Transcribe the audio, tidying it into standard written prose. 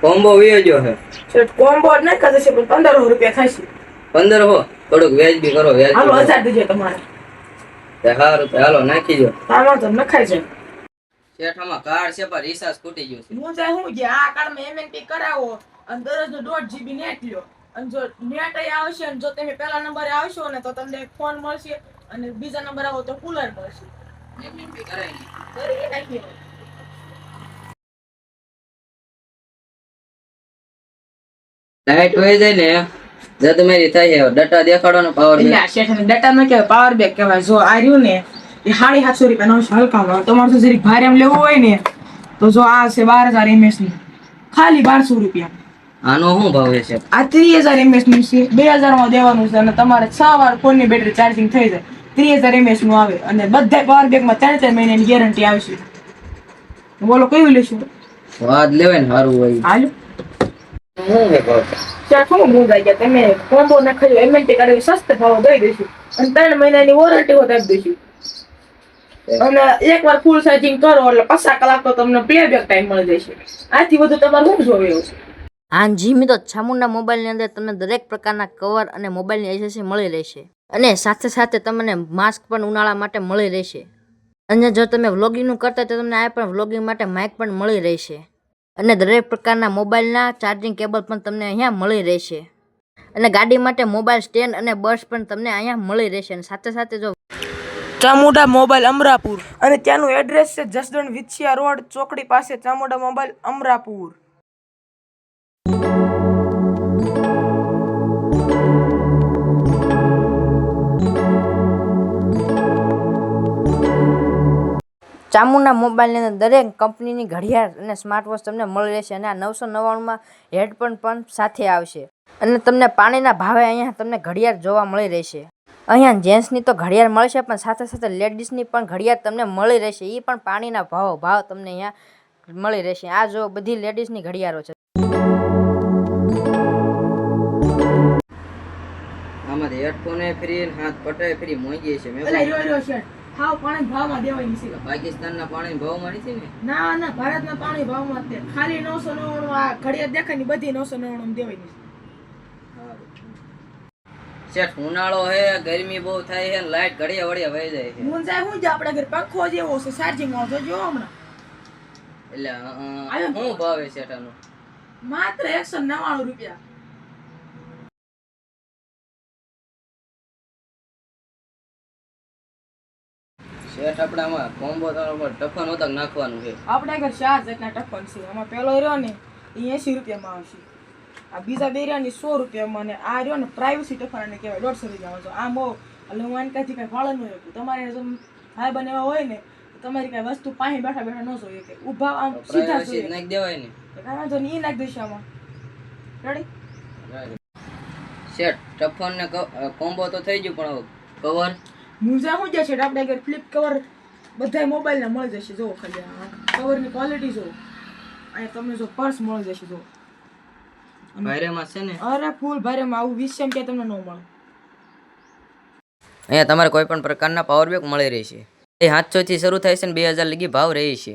Combo વીયો જો હે શેઠ combo જ નહીં કદાચ પણ 1500 રૂપિયા થશે. 1500 થોડુંક વ્યાજબી કરો હાલો વ્યાજબી 1000 દીજો તમારે. તે સારું તો હાલો નાખી દો આમાં તો નખાય છે. શેઠ આમાં કાર્ડ છે પણ રિચાર્જ ખૂટી ગયું છે હું જાય હું જે આ કાર્ડમાં MNP કરાવો અને દરરોજનો 1.5 GB નેટ લ્યો અને જો નેટ આવશે અને જો તમે પહેલા નંબરે આવશો ને તો તમને ફોન મળશે અને બીજા નંબર આવો તો કુલર મળશે. MNP કરાવી કરી નાખીએ. લાઈટ હોય જાય ને જો તમારી થાય ડટા દેખાડો ને પાવર એટલે આ શેઠને ડેટા ન કહેવાય પાવર બેક કહેવાય. જો આ રહ્યું ને એ 750 રૂપિયાનો છે હલકામાં. તમારે જો જરીક ભારે એમ લેવું હોય ને તો જો આ છે 12000 mAh ની ખાલી 1200 રૂપિયા. આનો શું ભાવ છે? આ 30000 mAh નું છે 2000 માં દેવાનું છે અને તમારે 6 વાર ફોન ની બેટરી ચાર્જિંગ થઈ જાય. 30000 mAh નું આવે અને બધા પાવર બેક માં 3 મહિનાની ગેરંટી આવશે. બોલો કયું લેશો? સ્વાદ લેવાય ને સારું હોય હાલો શું છે ભાવ? ત્યાં શું મૂંઝાઈ ગયા તમે? કોમ્બો નાખાયો MNP કાઢી સસ્તે ભાવ દઈ દઈશું અને 3 મહિનાની વોરંટી હોત આપી દઈશું અને એકવાર ફૂલ ચાર્જિંગ કરો એટલે 50 કલાક તો તમને પ્લેબેક ટાઈમ મળી જશે. આથી વધુ તમારે શું જોવે એવું છે? હા જી મિત્રો, ચામુંડા મોબાઈલની અંદર તમને દરેક પ્રકારના કવર અને મોબાઈલની એસેસરી મળી રહેશે અને સાથે સાથે તમને માસ્ક પણ ઉનાળા માટે મળી રહેશે. અને જો તમે વ્લોગિંગનું કરતા તો તમને આ પણ વ્લોગિંગ માટે માઇક પણ મળી રહેશે અને દરેક પ્રકારના મોબાઈલના ચાર્જિંગ કેબલ પણ તમને અહીંયા મળી રહેશે અને ગાડી માટે મોબાઈલ સ્ટેન્ડ અને બસ પણ તમને અહીંયા મળી રહેશે. અને સાથે સાથે જો ચામુંડા મોબાઈલ અમરાપુર અને ત્યાંનું એડ્રેસ છે જસદણ વિછિયા રોડ ચોકડી પાસે ચામુંડા મોબાઈલ અમરાપુર. ચામુંડા મોબાઈલની અંદર દરેક કંપનીની ઘડિયાળ અને સ્માર્ટ વોચ તમને મળી રહેશે અને આ 999માં હેડફોન પણ સાથે આવશે અને તમને પાણીના ભાવે અહીંયા તમને ઘડિયાળ જોવા મળી રહેશે. અહીંયા જેન્ટ્સની તો ઘડિયાળ મળશે પણ સાથે સાથે લેડીઝની પણ ઘડિયાળ તમને મળી રહેશે. એ પણ પાણીના ભાવ તમને અહીંયા મળી રહેશે. આ જો બધી લેડીઝની ઘડિયાળો છે. આમાંથી હેડફોન એ ફ્રી હાથ પટે ફ્રી મોંઘી છે. મેં એટલે રહ્યો છે હાવ પાણી ભાવમાં દેવાની છે. પાકિસ્તાનના પાણી ભાવમાં નથી ને? ના ભારતના પાણી ભાવમાં જ તે ખાલી 999 આ ઘડિયાળ દેખાય ની બધી 999 દેવાની છે. શેઠ ઉનાળો હે ગરમી બહુ થાય છે લાઈટ ઘડિયા વડિયા વહી જાય છે. હું જાય હું જ આપણે ઘર પંખો જેવો છે ચાર્જિંગ વાળો જો હમણાં એટલે શું ભાવ છે શેઠ આનો? માત્ર 199 રૂપિયા. શેઠ આપણે આમાં કોમ્બો ટફન હોતક નાખવાનું છે. આપણે ઘર 4 જેટલા ટફન છે. આમાં પેલો રહ્યો ને એ 80 રૂપિયામાં આવશે. આ બીજા બે રહ્યા ને 100 રૂપિયામાં અને આ રહ્યો ને પ્રાઇવસી ટફન ને કહેવાય 150 રૂપિયામાં. જો આમ બહુ એટલે હું આને કાંઈથી કાંઈ ફાળો ન રાખું. તમારે જો ભાઈ બને એવા હોય ને તો તમારી કાંઈ વસ્તુ પાસે બેઠા બેઠા ન જોઈએ કે ઊભા આમ સીધા જોઈએ નાખી દેવાય ને. કાંઈ વાંધો નહીં, ઈ નાખી દઈશું આમાં. રેડી? શેઠ ટફન ને કોમ્બો તો થઈ ગયું પણ કવર મુંજા શું છે આપણે આગળ ફ્લિપ કવર બધા મોબાઈલને મળી જશે. જો ખાલી આ કવરની ક્વોલિટી જો અહીંયા તમને જો પર્સ મળી જશે. જો ભારેમાં છે ને? અરે ફૂલ ભારેમાં આવું 20 કે તમને ન મળે. અહીંયા તમારે કોઈ પણ પ્રકારના પાવર બેક મળી રહેશે. એ 700 થી શરૂ થાય છે ને 2000 લગી ભાવ રહે છે.